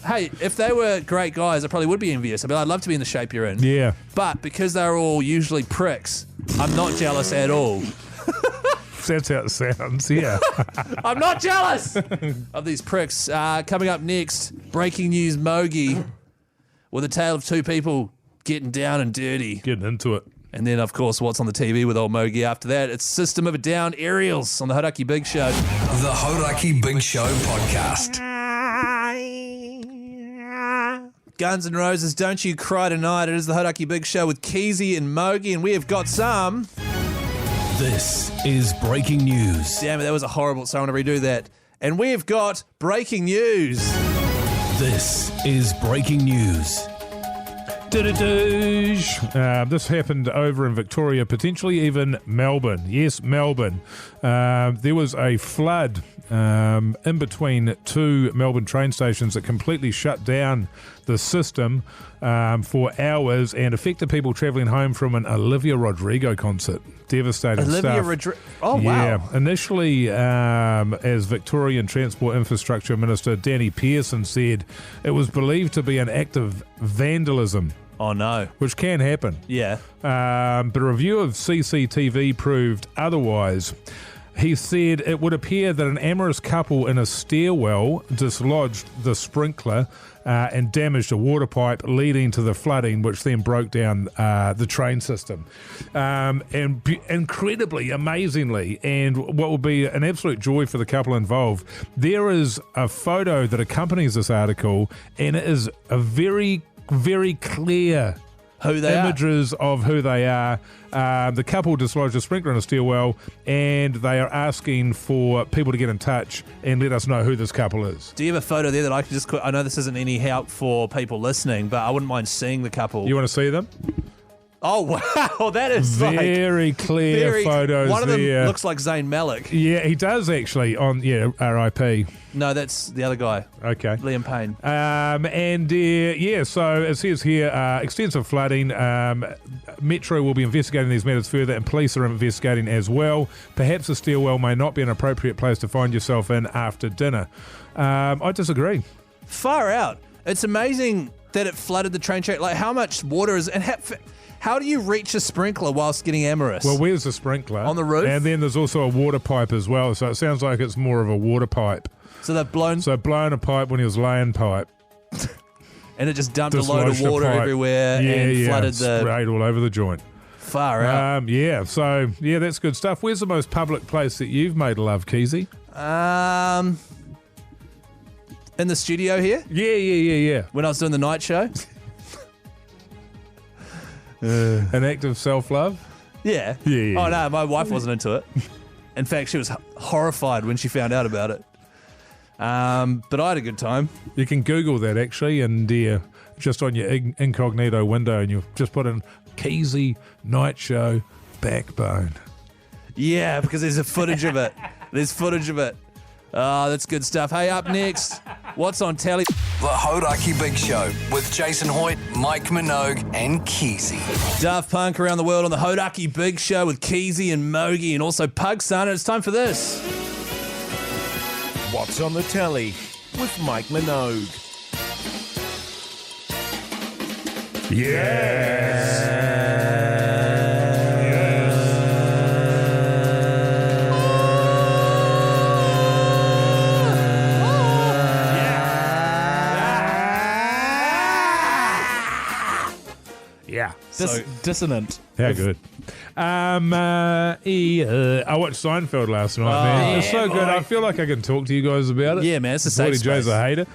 Hey, if they were great guys, I probably would be envious. I mean, I'd love to be in the shape you're in. Yeah. But because they're all usually pricks, I'm not jealous at all. That's how it sounds, yeah. I'm not jealous of these pricks. Coming up next, breaking news, Mogi, with a tale of two people getting down and dirty. Getting into it. And then, of course, what's on the TV with old Mogi after that? It's System of a Down Aerials on the Hauraki Big Show. The Hauraki Big Show podcast. Guns N' Roses, Don't You Cry Tonight. It is the Hauraki Big Show with Keyzie and Mogi, and we have got some This is breaking news. Damn it, that was a horrible. So I want to redo that. And we've got breaking news. This is breaking news. This happened over in Victoria, potentially even Melbourne. Yes, Melbourne. There was a flood in between two Melbourne train stations that completely shut down the system for hours and affected people travelling home from an Olivia Rodrigo concert. Devastating Olivia stuff. Rodrigo. Oh, wow. Yeah. Initially, as Victorian Transport Infrastructure Minister Danny Pearson said, it was believed to be an act of vandalism. Oh, no. Which can happen. Yeah. But a review of CCTV proved otherwise. He said it would appear that an amorous couple in a stairwell dislodged the sprinkler and damaged a water pipe, leading to the flooding, which then broke down the train system. And incredibly, amazingly, and what will be an absolute joy for the couple involved, there is a photo that accompanies this article, and it is a very, very clear images of who they are. The couple dislodged a sprinkler in a stairwell, and they are asking for people to get in touch and let us know who this couple is. Do you have a photo there that I can just... I know this isn't any help for people listening, but I wouldn't mind seeing the couple. You want to see them? Oh, wow. That is very clear photos. One of them there. looks like Zayn Malik. Yeah, he does actually. R.I.P. No, that's the other guy. Okay. Liam Payne. So it says here, extensive flooding. Metro will be investigating these matters further, and police are investigating as well. Perhaps a stairwell may not be an appropriate place to find yourself in after dinner. I disagree. Far out. It's amazing that it flooded the train track. Like, how much water is... And how do you reach a sprinkler whilst getting amorous? Well, where's the sprinkler? On the roof? And then there's also a water pipe as well, so it sounds like it's more of a water pipe. So they've blown... So blown a pipe when he was laying pipe. And it just dumped a load of water everywhere and flooded the... sprayed all over the joint. Far out. So that's good stuff. Where's the most public place that you've made love, Keyzie? In the studio here? Yeah. When I was doing the night show? An act of self-love? Yeah. Oh, no, my wife wasn't into it. In fact, she was horrified when she found out about it. But I had a good time. You can Google that, actually, and just on your incognito window, and you'll just put in Keyzie Night Show Backbone. Yeah, because there's footage of it. Oh, that's good stuff. Hey, up next, what's on telly? The Hauraki Big Show with Jason Hoyte, Mike Minogue, and Keyzie. Daft Punk around the world on the Hauraki Big Show with Keyzie and Mogi and also Pug Son. And it's time for this. What's on the telly with Mike Minogue. Dissonant. How good. I watched Seinfeld last night, man. It's so good. I feel like I can talk to you guys about it. Yeah, man, it's a safe space. Joe's a hater.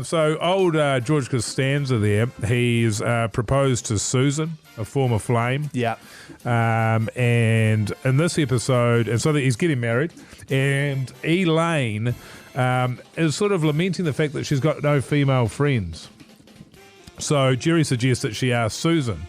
So old George Costanza there, he's proposed to Susan, a former flame. Yeah. And in this episode, and so that he's getting married, and Elaine is sort of lamenting the fact that she's got no female friends. So Jerry suggests that she ask Susan,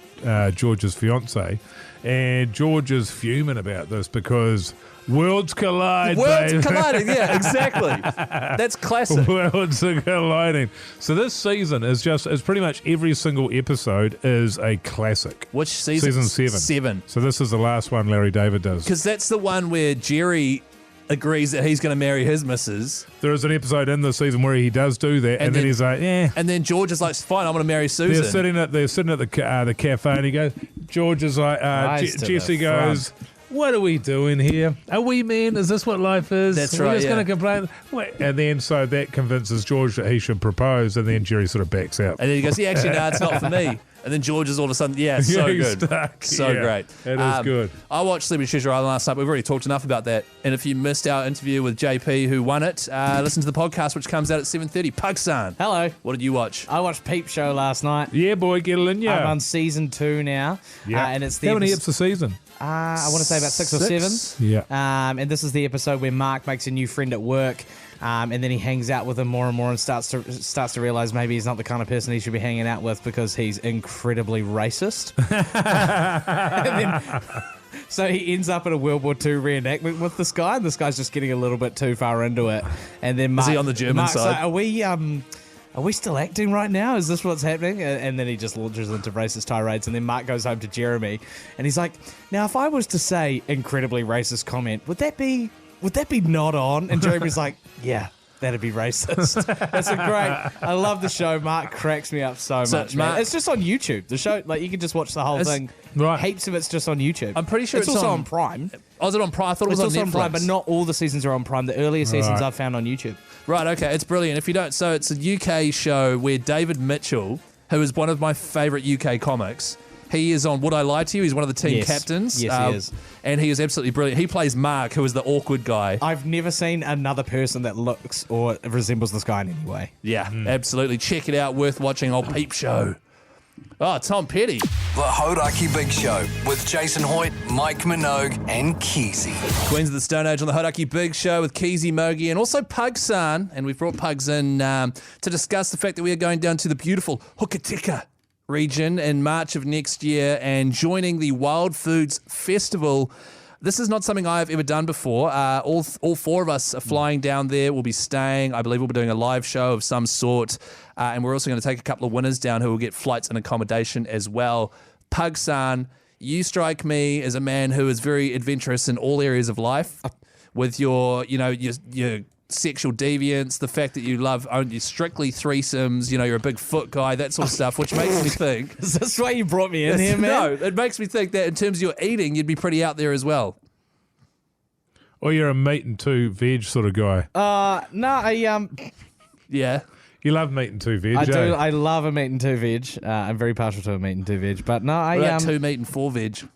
George's fiance, and George is fuming about this because worlds collide. Worlds colliding, yeah, exactly. That's classic. Worlds are colliding. So this season is pretty much every single episode is a classic. Which season? Season 7. So this is the last one Larry David does. Because that's the one where Jerry agrees that he's going to marry his missus. There is an episode in the season where he does do that, and then he's like, "Yeah." And then George is like, "Fine, I'm going to marry Susan." They're sitting at the cafe, and he goes, George is like, Jesse goes, "What are we doing here? Are we men? Is this what life is? That's We're right. just going to complain." And then so that convinces George that he should propose, and then Jerry sort of backs out. And then he goes, "Yeah, actually, no, it's not for me." And then George is all of a sudden, so good. Stuck. So great. It is good. I watched Celebrity Treasure Island last night. We've already talked enough about that. And if you missed our interview with JP, who won it, listen to the podcast, which comes out at 7:30. Pugsan. Hello. What did you watch? I watched Peep Show last night. Yeah, boy, get it in, yeah. I'm on season 2 now. Yeah. And it's the How many eps a season? I want to say about 6 or 7. Yeah. And this is the episode where Mark makes a new friend at work, and then he hangs out with him more and more and starts to realize maybe he's not the kind of person he should be hanging out with because he's incredibly racist. So he ends up at a World War II reenactment with this guy, and this guy's just getting a little bit too far into it. And then Mark, is he on the German Mark's side? Like, are we still acting right now? Is this what's happening? And then he just launches into racist tirades. And then Mark goes home to Jeremy, and he's like, "Now, if I was to say incredibly racist comment, would that be not on?" And Jeremy's like, "Yeah, that'd be racist." That's a great. I love the show. Mark cracks me up so much. Man. It's just on YouTube. The show, like, you can just watch the whole thing. Right. Heaps of it's just on YouTube. I'm pretty sure it's also on Prime. Oh, is it on Prime? I thought it was also on on Netflix. Prime, but not all the seasons are on Prime. The earlier seasons I've found on YouTube. Right, okay, it's brilliant. If you don't, so it's a UK show where David Mitchell, who is one of my favourite UK comics, he is on Would I Lie to You? He's one of the team captains. Yes, he is. And he is absolutely brilliant. He plays Mark, who is the awkward guy. I've never seen another person that looks or resembles this guy in any way. Yeah, absolutely. Check it out. Worth watching. Old Peep Show. Oh, Tom Petty. The Hauraki Big Show with Jason Hoyte, Mike Minogue, and Keyzie. Queens of the Stone Age on the Hauraki Big Show with Keyzie, Mogi, and also Pugsan. And we've brought Pugs in to discuss the fact that we are going down to the beautiful Hukatika region in March of next year and joining the Wild Foods Festival. This is not something I've ever done before. All four of us are flying down there. We'll be staying. I believe we'll be doing a live show of some sort. And we're also going to take a couple of winners down who will get flights and accommodation as well. Pugsan, you strike me as a man who is very adventurous in all areas of life with your sexual deviance, the fact that you love only strictly threesomes, you're a big foot guy, that sort of stuff, which makes me think... Is this why you brought me in here, man? No, it makes me think that in terms of your eating, you'd be pretty out there as well. Or you're a meat and two veg sort of guy. Yeah. You love meat and two veg. I do. I love a meat and two veg. I'm very partial to a meat and two veg, but no, What about 2 meat and 4 veg?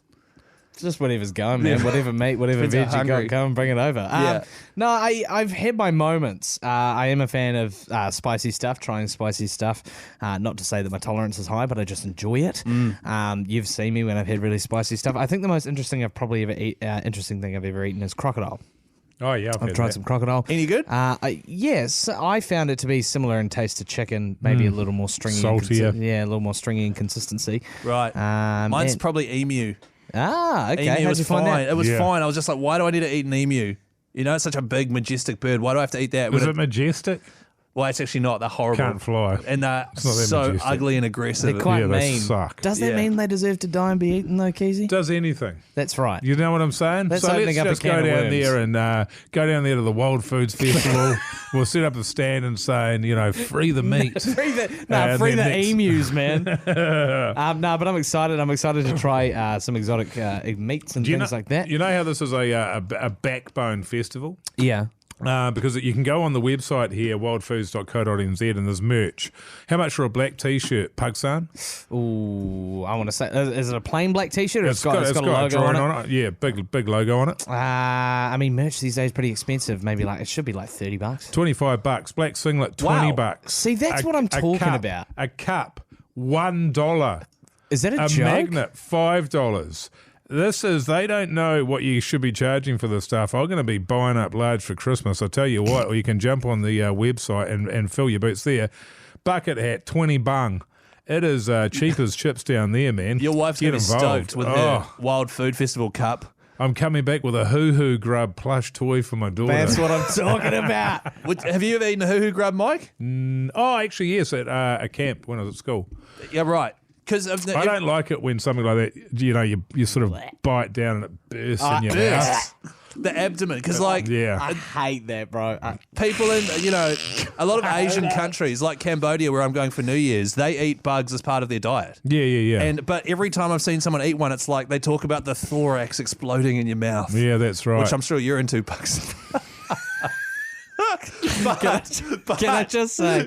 Just whatever's going, man. Whatever meat, whatever veg you got, go and bring it over. No, I've had my moments. I am a fan of spicy stuff, trying spicy stuff. Not to say that my tolerance is high, but I just enjoy it. You've seen me when I've had really spicy stuff. I think the most interesting thing I've ever eaten is crocodile. Oh, yeah, I've tried some crocodile. Any good? Yes, I found it to be similar in taste to chicken, maybe a little more stringy. Saltier. A little more stringy in consistency. Right. Mine's probably emu. Okay. Emu How'd you find fine. that? It was fine. I was just like, why do I need to eat an emu? It's such a big, majestic bird. Why do I have to eat that? Is it majestic? Well, it's actually not. They're horrible. Can't fly. And they're so majestic. ugly and aggressive. They're quite Yeah, they mean. suck. Does that mean they deserve to die and be eaten, though, Keyzie? Does anything. That's right. You know what I'm saying? That's so opening let's up a just can go of down worms. there and go down there to the Wild Foods Festival. We'll set up a stand and saying, free the meat. free the then next- emus, man. No, but I'm excited. I'm excited to try some exotic meats and things like that. You know how this is a backbone festival? Yeah. Because you can go on the website here, wildfoods.co.nz, and there's merch. How much for a black T-shirt, Pugsan? Ooh, I want to say, is it a plain black T-shirt? Or it's got a logo drone on it. Yeah, big logo on it. I mean, merch these days is pretty expensive. Maybe it should be like $30. $25. Black singlet, $20. See, that's what I'm talking about. A cup, $1. Is that a A joke? magnet, $5. They don't know what you should be charging for this stuff. I'm going to be buying up large for Christmas. I tell you what, or you can jump on the website and fill your boots there. Bucket hat, 20 bung. It is cheap as chips down there, man. Your wife's going to be involved. stoked with her Wild Food Festival cup. I'm coming back with a hoo-hoo grub plush toy for my daughter. That's what I'm talking about. Have you ever eaten a hoo-hoo grub, Mike? Actually, yes, at a camp when I was at school. Yeah, right. Because I don't like it when something like that, you sort of bite down and it bursts in your mouth. The abdomen, because I hate that, bro. People in a lot of Asian countries like Cambodia, where I'm going for New Year's, they eat bugs as part of their diet. Yeah. But every time I've seen someone eat one, it's like they talk about the thorax exploding in your mouth. Yeah, that's right. Which I'm sure you're into, bugs. Can I just say,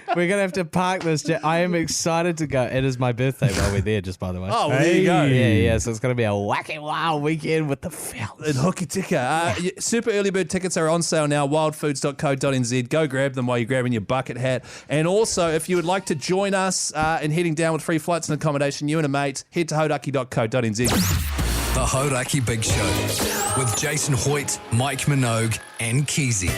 we're going to have to park this. I am excited to go. It is my birthday while we're there, just by the way. Oh, well, there you go. Yeah. So it's going to be a wacky wild weekend with the fellas. In Hokitika. Super early bird tickets are on sale now, wildfoods.co.nz. Go grab them while you're grabbing your bucket hat. And also, if you would like to join us in heading down with free flights and accommodation, you and a mate, head to hauraki.co.nz. The Hauraki Big Show with Jason Hoyte, Mike Minogue, and Keyzie.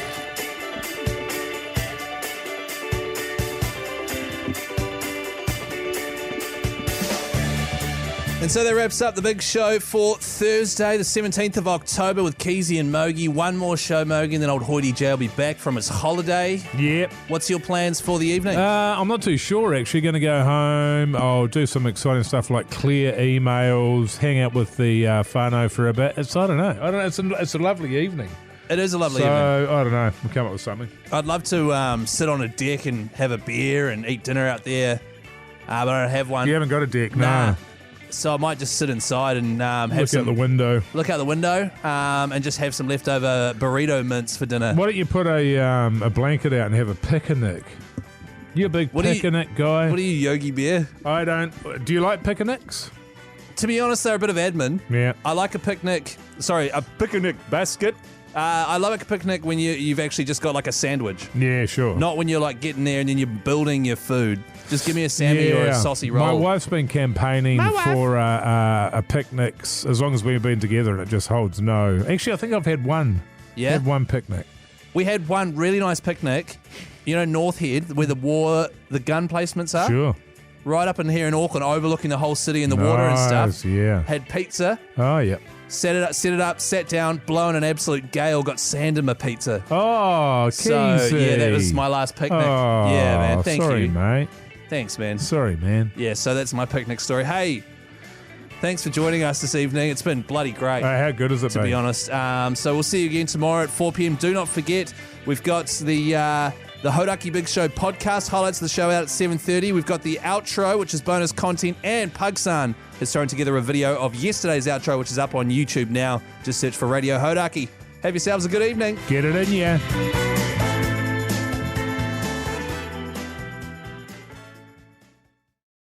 And so that wraps up the big show for Thursday, the 17th of October with Keyzie and Mogi. One more show, Mogi, and then old Hoyte J will be back from his holiday. Yep. What's your plans for the evening? I'm not too sure, actually. Going to go home. I'll do some exciting stuff like clear emails, hang out with the whānau for a bit. I don't know. It's a lovely evening. It is a lovely evening. So, I don't know. We'll come up with something. I'd love to sit on a deck and have a beer and eat dinner out there, but I don't have one. You haven't got a deck, nah. No. So I might just sit inside and look out the window. Look out the window and just have some leftover burrito mints for dinner. Why don't you put a blanket out and have a picnic? You a big picnic guy? What are you, Yogi Bear? I don't. Do you like picnics? To be honest, they're a bit of admin. Yeah. I like a picnic. Sorry, a picnic basket. I love a picnic when you've actually just got like a sandwich. Yeah, sure. Not when you're like getting there and then you're building your food. Just give me a Sammy or a saucy roll. My wife's been campaigning for a picnics as long as we've been together, and it just holds no. Actually, I think I've had one. Yeah? Had one picnic. We had one really nice picnic, North Head, where the gun placements are. Sure. Right up in here in Auckland, overlooking the whole city and the water and stuff. Yeah. Had pizza. Oh, yeah. Set it up, sat down, blowing an absolute gale, got sand in my pizza. Oh, Keyzie. So, yeah, that was my last picnic. Oh, yeah, man. Thank sorry, you. mate. Thanks, man. Sorry, man. Yeah, so that's my picnic story. Hey, thanks for joining us this evening. It's been bloody great. How good has it to been? To be honest. So we'll see you again tomorrow at 4 p.m. Do not forget, we've got the Hauraki Big Show podcast highlights of the show out at 7:30. We've got the outro, which is bonus content, and Pugsan has thrown together a video of yesterday's outro, which is up on YouTube now. Just search for Radio Hauraki. Have yourselves a good evening. Get it in, yeah.